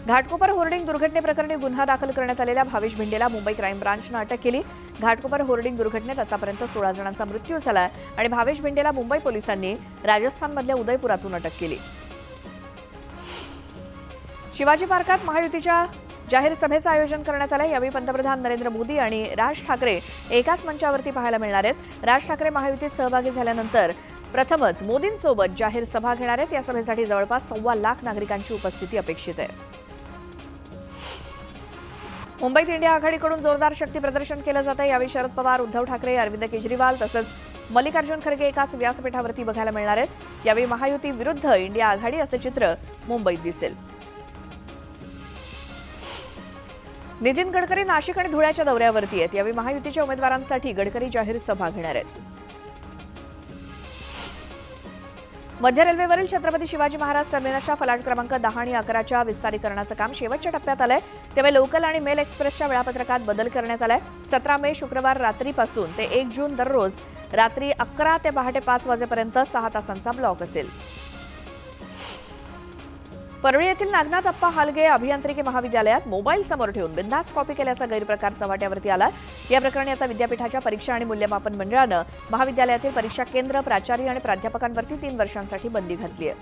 Ghatkopar hoarding दुर्घटनेप्रकरणी गुन्हा दाखल करण्यात आलेल्या भावेश भिंडेला मुंबई क्राईम ब्रांचने अटक केली। घाटकोपर होर्डिंग दुर्घटनेत आतापर्यंत 16 जणांचा मृत्यू झाला आणि भावेश भिंडेला मुंबई पोलिसांनी राजस्थानमधल्या उदयपुरातून अटक केली। शिवाजी पार्कात महायुतीच्या जाहीर सभेचं आयोजन करण्यात आलं। यावेळी पंतप्रधान नरेंद्र मोदी आणि राज ठाकरे एकाच मंचावरती पाहायला मिळणार आहेत। राज ठाकरे महायुतीत सहभागी झाल्यानंतर प्रथमच मोदींसोबत जाहीर सभा घेणार आहेत। या सभेसाठी जवळपास 1.25 लाख नागरिकांची उपस्थिती अपेक्षित आहे। मुंबईत इंडिया आघाडीकडून जोरदार शक्ती प्रदर्शन केलं जातं। यावेळी शरद पवार, उद्धव ठाकरे, अरविंद केजरीवाल तसंच मल्लिकार्जुन खरगे एकाच व्यासपीठावरती बघायला मिळणार आहेत। यावेळी महायुती विरुद्ध इंडिया आघाडी असे चित्र मुंबईत दिसेल। नितीन गडकरी नाशिक आणि धुळ्याच्या दौऱ्यावरती आहेत। यावेळी महायुतीच्या उमेदवारांसाठी गडकरी जाहीर सभा घेणार आहेत। मध्य रेल्वेवरील छत्रपती शिवाजी महाराज टर्मिनसच्या फलाट क्रमांक 10 आणि 11च्या विस्तारीकरणाचं काम शेवटच्या टप्प्यात आलंय। त्यामुळे लोकल आणि मेल एक्सप्रेसच्या वेळापत्रकात बदल करण्यात आलाय। 17 मे शुक्रवार रात्रीपासून ते 1 जून दररोज रात्री 11 ते पहाटे 5 वाजेपर्यंत 6 तासांचा ब्लॉक असेल। परळी येथील नागनाथ अप्पा हालगे अभियांत्रिकी महाविद्यालयात मोबाईल समोर ठेवून बिनधास्त कॉपी केल्याचा गैरप्रकार चव्हाट्यावरती आला। या प्रकरणी आता विद्यापीठाच्या परीक्षा आणि मूल्यमापन मंडळानं महाविद्यालयातील परीक्षा केंद्र, प्राचार्य आणि प्राध्यापकांवरती 3 वर्षांसाठी बंदी घातली आहे।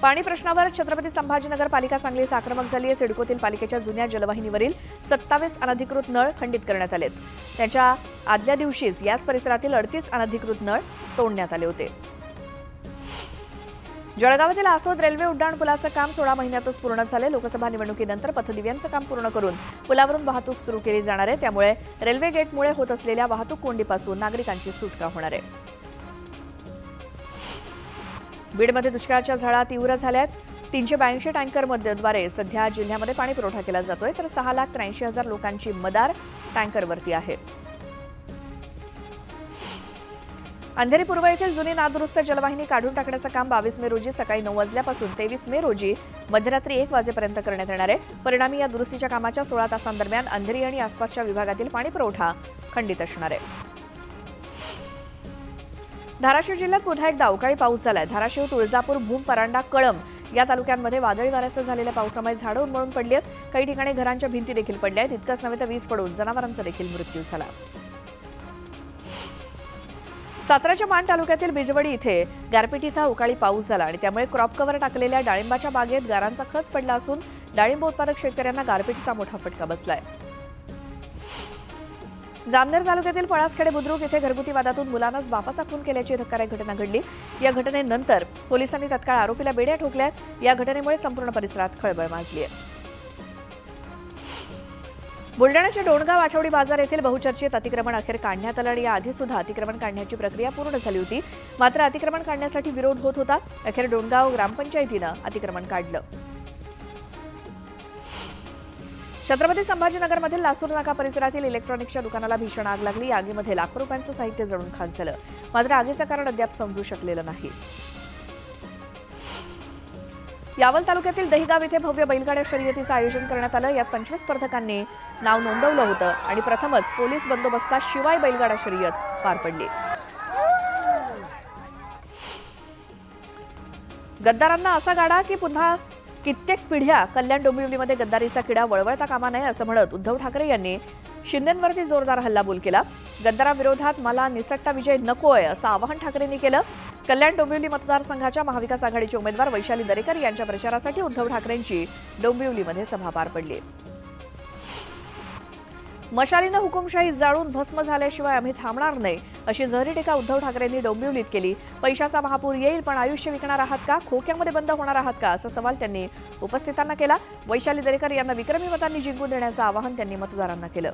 पाणी प्रश्नावर छत्रपती संभाजीनगर पालिका चांगलीच आक्रमक झाली आहे। सिडकोतील पालिकेच्या जुन्या जलवाहिनीवरील 27 अनधिकृत नळ खंडित करण्यात आलेत। त्याच्या आदल्या दिवशीच याच परिसरातील 38 अनधिकृत नळ तोडण्यात आले होते। जळगावातील आसोद रेल्वे उड्डाण पुलाचं काम 16 महिन्यातच पूर्ण झाले। लोकसभा निवडणुकीनंतर पथदिव्यांचं काम पूर्ण करून पुलावरून वाहतूक सुरू केली जाणार आहे। त्यामुळे रेल्वे गेटमुळे होत असलेल्या वाहतूक कोंडीपासून नागरिकांची सुटका होणार आहे। बीडमध्ये दुष्काळाच्या झळा तीव्र झाल्यात। 382 टँकरद्वारे सध्या जिल्ह्यामध्ये पाणी पुरवठा केला जातोय, तर 6,83,000 लोकांची मदार टँकरवरती आहे। अंधेरी पूर्व येथील जुनी नादुरुस्त जलवाहिनी काढून टाकण्याचं काम 22 मे रोजी सकाळी 9 वाजल्यापासून 23 मे रोजी मध्यरात्री 1 वाजेपर्यंत करण्यात येणार आहे। परिणामी या दुरुस्तीच्या कामाच्या 16 तासांदरम्यान अंधेरी आणि आसपासच्या विभागातील पाणी पुरवठा खंडित असणार आहे। धाराशिव जिल्ह्यात पुन्हा एकदा अवकाळी पाऊस झालाय। धाराशिव, तुळजापूर, भूम, परांडा, कळंब या तालुक्यांमध्ये वादळी वाऱ्यासह झालेल्या पावसामुळे झाडं उन्मळून पडली आहेत। काही ठिकाणी घरांच्या भिंती देखील पडल्या आहेत। इतकंच नव्हे तर वीज पडून जनावरांचा देखील मृत्यू झाला। साताराच्या मान तालुक्यातील बिजवडी इथे गारपिटीचा अवकाळी पाऊस झाला आणि त्यामुळे क्रॉप कव्हर टाकलेल्या डाळिंबाच्या बागेत गारांचा खच पडला असून डाळिंब उत्पादक शेतकऱ्यांना गारपिटीचा मोठा फटका बसलाय। जामनेर तालुक्यातील पळासखेडे बुद्रुक इथे घरगुती वादातून मुलानंच बापाचा खून केल्याची धक्कादायक घटना घडली। या घटनेनंतर पोलिसांनी तत्काळ आरोपीला बेड्या ठोकल्यात। या घटनेमुळे संपूर्ण परिसरात खळबळ माजली आहे। बुलढाण्याच्या डोणगाव आठवडी बाजार येथील बहुचर्चित अतिक्रमण अखेर काढण्यात आलं आणि याआधी सुद्धा अतिक्रमण काढण्याची प्रक्रिया पूर्ण झाली होती, मात्र अतिक्रमण काढण्यासाठी विरोध होत होता। अखेर डोणगाव ग्रामपंचायतीनं अतिक्रमण काढलं। छत्रपती संभाजीनगरमधील लासूर नाका परिसरातील इलेक्ट्रॉनिक्सच्या दुकानाला भीषण आग लागली। या आगीमध्ये लाखो रुपयांचं साहित्य जळून खाक झालं, मात्र आगीचं कारण अद्याप समजू शकलेलं नाही। यावल तालुक्यातील दहिगाव इथे भव्य बैलगाड्या शर्यतीचं आयोजन करण्यात आलं। यात 25 स्पर्धकांनी नाव नोंदवलं होतं आणि प्रथमच पोलीस बंदोबस्ताशिवाय बैलगाडा शर्यत पार पडली। गद्दारांना असा गाडा की पुन्हा कित्येक पिढ्या कल्याण डोंबिवलीमध्ये गद्दारीचा किडा वळवळता कामा नये असं म्हणत उद्धव ठाकरे यांनी शिंदेंवरती जोरदार हल्लाबोल केला। गद्दाराविरोधात मला निसटता विजय नकोय असं आवाहन ठाकरेंनी केलं। कल्याण डोंबिवली मतदारसंघाच्या महाविकास आघाडीचे उमेदवार वैशाली दरेकर यांच्या प्रचारासाठी उद्धव ठाकरेंची डोंबिवलीमध्ये सभा पार पडली। मशालीनं हुकुमशाही जाळून भस्म झाल्याशिवाय आम्ही थांबणार नाही अशी जहरी टीका उद्धव ठाकरेंनी डोंबिवलीत केली। पैशाचा महापूर येईल पण आयुष्य विकणार आहात का, खोक्यामध्ये बंद होणार आहात का असा सवाल त्यांनी उपस्थितांना केला। वैशाली दरेकर यांना विक्रमी मतांनी जिंकून देण्याचं आवाहन त्यांनी मतदारांना केलं।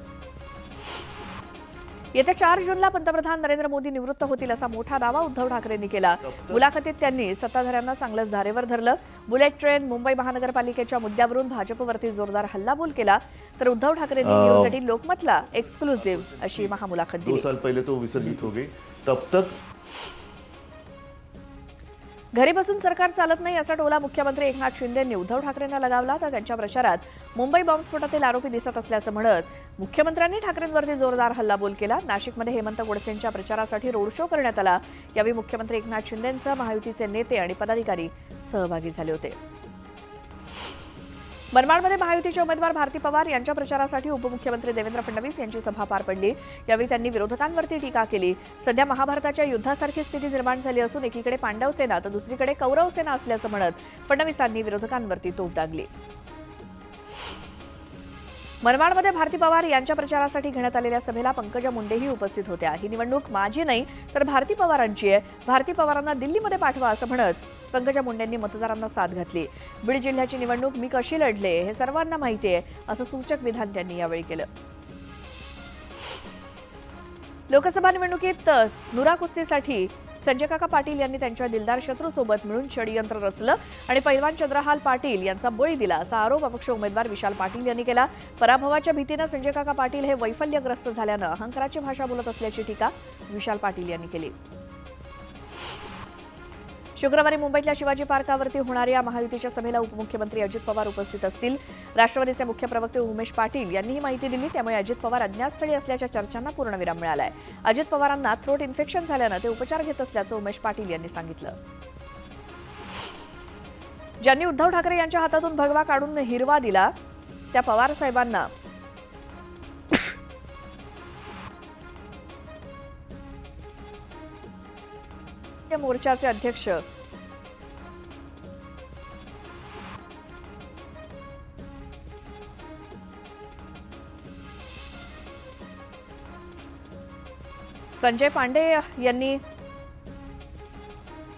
येत्या 4 जूनला पंतप्रधान नरेंद्र मोदी निवृत्त होतील असा मोठा दावा उद्धव ठाकरेंनी केला। मुलाखतीत त्यांनी सत्ताधाऱ्यांना चांगलंच धारेवर धरलं। बुलेट ट्रेन, मुंबई महानगरपालिकेच्या मुद्द्यावरून भाजपवरती जोरदार हल्लाबोल केला, तर उद्धव ठाकरेंनी न्यूज18 लोकमतला एक्सक्लुझिव्ह अशी महामुलाखत दिली। 2 साल पहले तो विसर्जित हो गई, तब तक घरी बसून सरकार चालत नाही असा टोला मुख्यमंत्री एकनाथ शिंदेंनी उद्धव ठाकरेंना लगावला, तर त्यांच्या प्रचारात मुंबई बॉम्बस्फोटातील आरोपी दिसत असल्याचं म्हणत मुख्यमंत्र्यांनी ठाकरेंवरती जोरदार हल्लाबोल केला। नाशिकमध्ये हेमंत गोडसेंच्या प्रचारासाठी रोड शो करण्यात आला। यावेळी मुख्यमंत्री एकनाथ शिंदेंसह महायुतीचे नेते आणि पदाधिकारी सहभागी झाले होते। मनमाडमध्ये महायुतीचे उमेदवार भारती पवार यांच्या प्रचारासाठी उपमुख्यमंत्री देवेंद्र फडणवीस यांची सभा पार पडली। यावेळी त्यांनी विरोधकांवरती टीका केली। सध्या महाभारताच्या युद्धासारखी स्थिती निर्माण झाली असून एकीकडे पांडव सेना तर दुसरीकडे कौरव सेना असल्याचं म्हणत फडणवीसांनी विरोधकांवरती तोफ डागली। मनमाडमध्ये भारती पवार यांच्या प्रचारासाठी घेण्यात आलेल्या सभेला पंकजा मुंडेही उपस्थित होत्या। ही निवडणूक माझी नाही तर भारती पवारांची आहे, भारती पवारांना दिल्लीमध्ये पाठवा असं म्हणत पंकजा मुंडेंनी मतदारांना साथ घातली। बीड जिल्ह्याची निवडणूक मी कशी लढले हे सर्वांना माहिती आहे असं सूचक विधान त्यांनी यावेळी केलं। लोकसभा निवडणुकीत नुरा कुस्तीसाठी संजय काका पाटील यांनी त्यांच्या दिलदार शत्रूसोबत मिळून षडयंत्र रचलं आणि पैलवान चंद्रहाल पाटील यांचा बळी दिला असा आरोप अपक्ष उमेदवार विशाल पाटील यांनी केला। पराभवाच्या भीतीने संजय काका पाटील हे वैफल्यग्रस्त झाल्यानं अहंकाराची भाषा बोलत असल्याची टीका विशाल पाटील यांनी केली। शुक्रवारी मुंबईतल्या शिवाजी पार्कावरती होणाऱ्या महायुतीच्या सभेला उपमुख्यमंत्री अजित पवार उपस्थित असतील। राष्ट्रवादीचे मुख्य प्रवक्ते उमेश पाटील यांनी ही माहिती दिली। त्यामुळे अजित पवार अज्ञातस्थळी असल्याच्या चर्चांना पूर्णविराम मिळालाय। अजित पवारांना थ्रोट इन्फेक्शन झाल्यानं ते उपचार घेत असल्याचं उमेश पाटील यांनी सांगितलं। ज्यांनी उद्धव ठाकरे यांच्या हातातून भगवा काढून हिरवा दिला त्या पवार साहेबांना मोर्चाचे अध्यक्ष संजय पांडे यांनी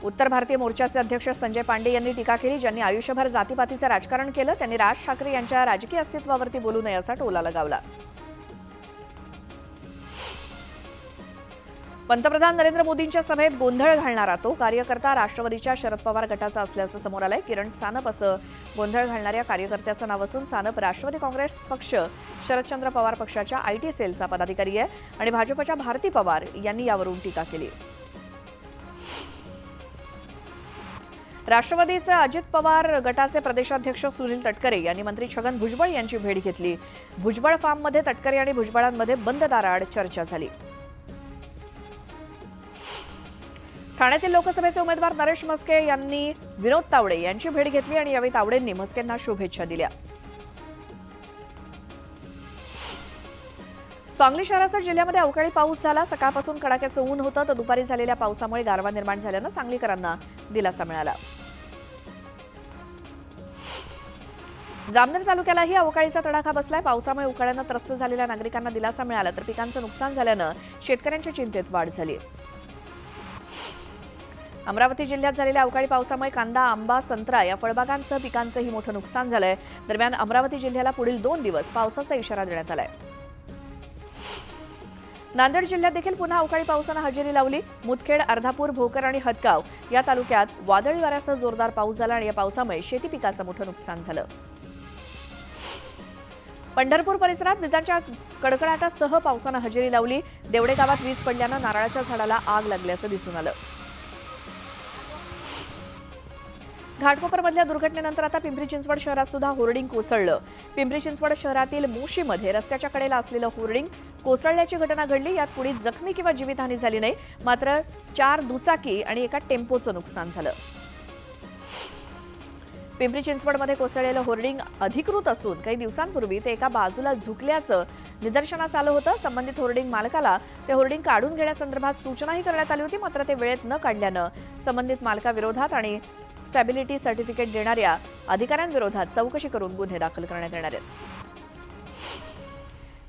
उत्तर भारतीय मोर्चाचे अध्यक्ष संजय पांडे यांनी टीका केली। ज्यांनी आयुष्यभर जातीपातीचे राजकारण केलं त्यांनी राज ठाकरे यांच्या राजकीय अस्तित्वावरती बोलू नये असा टोला लगावला। पंतप्रधान नरेंद्र मोदींच्या सभेत गोंधळ घालणारा तो कार्यकर्ता राष्ट्रवादीच्या शरद पवार गटाचा असल्याचं समोर आलंय। किरण सानप असं गोंधळ घालणाऱ्या कार्यकर्त्याचं नाव असून सानप राष्ट्रवादी काँग्रेस पक्ष शरदचंद्र पवार पक्षाच्या आयटी सेलचा पदाधिकारी आहे आणि भाजपच्या भारती पवार यांनी यावरून टीका केली। राष्ट्रवादीचे अजित पवार गटाचे प्रदेशाध्यक्ष सुनील तटकरे यांनी मंत्री छगन भुजबळ यांची भेट घेतली। भुजबळ फार्ममध्ये तटकरे आणि भुजबळांमध्ये बंद दाराआड चर्चा झाली। ठाण्यातील लोकसभेचे उमेदवार नरेश म्हस्के यांनी विनोद तावडे यांची भेट घेतली आणि यावेळी तावडेंनी म्हस्केंना शुभेच्छा दिल्या। सांगली शहरासह जिल्ह्यामध्ये अवकाळी पाऊस झाला। सकाळपासून कडाक्याचं ऊन होतं तर दुपारी झालेल्या पावसामुळे गारवा निर्माण झाल्यानं सांगलीकरांना दिलासा मिळाला। जामनेर तालुक्यालाही अवकाळीचा तडाखा बसलाय। पावसामुळे उकाड्यानं त्रस्त झालेल्या नागरिकांना दिलासा मिळाला तर पिकांचं नुकसान झाल्यानं शेतकऱ्यांच्या चिंतेत वाढ झाली। अमरावती जिल्ह्यात झालेल्या अवकाळी पावसामुळे कांदा, आंबा, संत्रा या फळबागांसह पिकांचंही मोठं नुकसान झालंय। दरम्यान अमरावती जिल्ह्याला पुढील 2 दिवस पावसाचा इशारा देण्यात आलाय। नांदेड जिल्ह्यात देखील पुन्हा अवकाळी पावसानं हजेरी लावली। मुदखेड, अर्धापूर, भोकर आणि हदगाव या तालुक्यात वादळी वाऱ्यासह जोरदार पाऊस झाला आणि या पावसामुळे शेती पिकाचं मोठं नुकसान झालं। पंढरपूर परिसरात विजांच्या कडकडाटासह पावसानं हजेरी लावली। देवडे गावात वीज पडल्यानं नारळाच्या झाडाला आग लागल्याचं दिसून आलं। घाटकोपरमधल्या दुर्घटनेनंतर आता पिंपरी चिंचवड शहरात सुद्धा होर्डिंग कोसळलं। पिंपरी चिंचवड शहरातील मोशीमध्ये रस्त्याच्या कडेला असलेलं होर्डिंग कोसळल्याची घटना घडली। यात कुणी जखमी किंवा जीवितहानी झाली नाही, मात्र 4 दुचाकी आणि एका टेम्पोचं नुकसान झालं। पिंपरी चिंचवडमध्ये कोसळलेलं होर्डिंग अधिकृत असून काही दिवसांपूर्वी ते एका बाजूला झुकल्याचं निदर्शनास आलं होतं। संबंधित होर्डिंग मालकाला ते होर्डिंग काढून घेण्यासंदर्भात सूचनाही करण्यात आली होती, मात्र ते वेळेत न काढल्यानं संबंधित मालकाविरोधात आणि स्टॅबिलिटी सर्टिफिकेट देणाऱ्या अधिकाऱ्यांविरोधात चौकशी करून गुन्हे दाखल करण्यात येणार आहेत।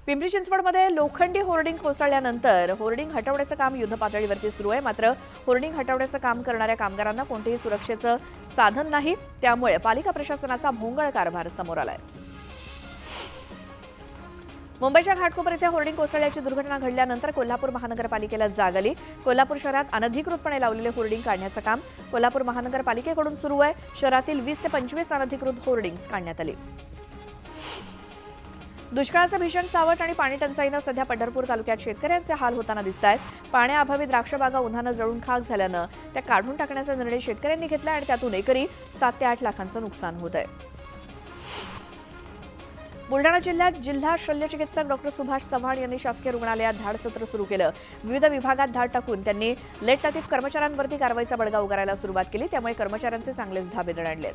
पिंपरी चिंचवडमध्ये लोखंडी होर्डिंग कोसळल्यानंतर होर्डिंग हटवण्याचं काम युद्धपातळीवरती सुरू आहे, मात्र होर्डिंग हटवण्याचं काम करणाऱ्या कामगारांना कोणतेही सुरक्षेचं साधन नाही, त्यामुळे पालिका प्रशासनाचा भोंगळ कारभार समोर आलाय। मुंबईच्या घाटकोपर इथे होर्डिंग कोसळल्याची दुर्घटना घडल्यानंतर कोल्हापूर महानगरपालिकेला जाग आली। कोल्हापूर शहरात अनधिकृतपणे लावलेले होर्डिंग काढण्याचं काम कोल्हापूर महानगरपालिकेकडून सुरू आहे। शहरातील 20 ते 25 अनधिकृत होर्डिंग्स काढण्यात आली। दुष्काळाचं भीषण सावट आणि पाणी टंचाईनं सध्या पंढरपूर तालुक्यात शेतकऱ्यांचे हाल होताना दिसतायत। पाण्याअभावी द्राक्ष बागा उन्हानं जळून खाक झाल्यानं त्या काढून टाकण्याचा निर्णय शेतकऱ्यांनी घेतला आणि त्यातून एकरी 7 ते 8 लाखांचं नुकसान होत आहे। बुलढाणा जिल्ह्यात जिल्हा शल्यचिकित्सक डॉक्टर सुभाष चव्हाण यांनी शासकीय रुग्णालयात धाड सत्र सुरू केलं। विविध विभागात धाड टाकून त्यांनी लेट लतीफ कर्मचाऱ्यांवरती कारवाईचा बडगा उगारायला सुरुवात केली, त्यामुळे कर्मचाऱ्यांचे चांगलेच धाबे दणाणलेत।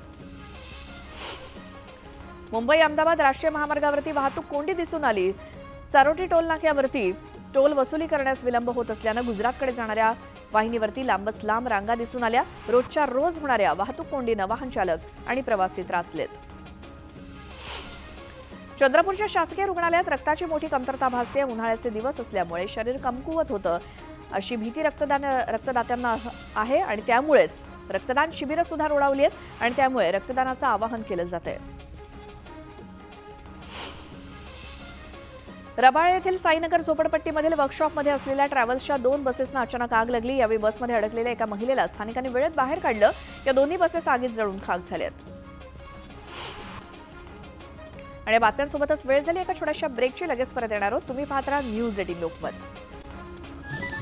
मुंबई अहमदाबाद राष्ट्रीय महामार्गावरती वाहतूक कोंडी दिसून आली. चारोटी टोल नाक्यावरती टोल वसुली करण्यास विलंब होत असल्यानं गुजरातकडे जाणाऱ्या वाहिनीवरती लांबच लांब रांगा दिसून आल्या. रोजच्या रोज होणाऱ्या वाहतूक कोंडीनं वाहन चालक आणि प्रवासी त्रासलेत. चंद्रपूरच्या शासकीय रुग्णालयात रक्ताची मोठी कमतरता भासते. उन्हाळ्याचे दिवस असल्यामुळे शरीर कमकुवत होतं अशी भीती रक्तदात्यांना आहे आणि त्यामुळेच रक्तदान शिबिरं सुद्धा रोडावली आहेत आणि त्यामुळे रक्तदानाचं आवाहन केलं जातंय. रबाळे येथील साईनगर झोपडपट्टीमधील वर्कशॉपमध्ये असलेल्या ट्रॅव्हल्सच्या 2 बसेसना अचानक आग लागली. यावेळी बसमध्ये अडकलेल्या एका महिलेला स्थानिकांनी वेळेत बाहेर काढलं. या दोन्ही बसेस आगीत जळून खाक झाल्यात. आणि बातम्यांसोबतच वेळ झाली एका छोट्याशा ब्रेकची. लगेच परत येणार आहोत. तुम्ही पाहत राहा न्यूज 18 लोकमत.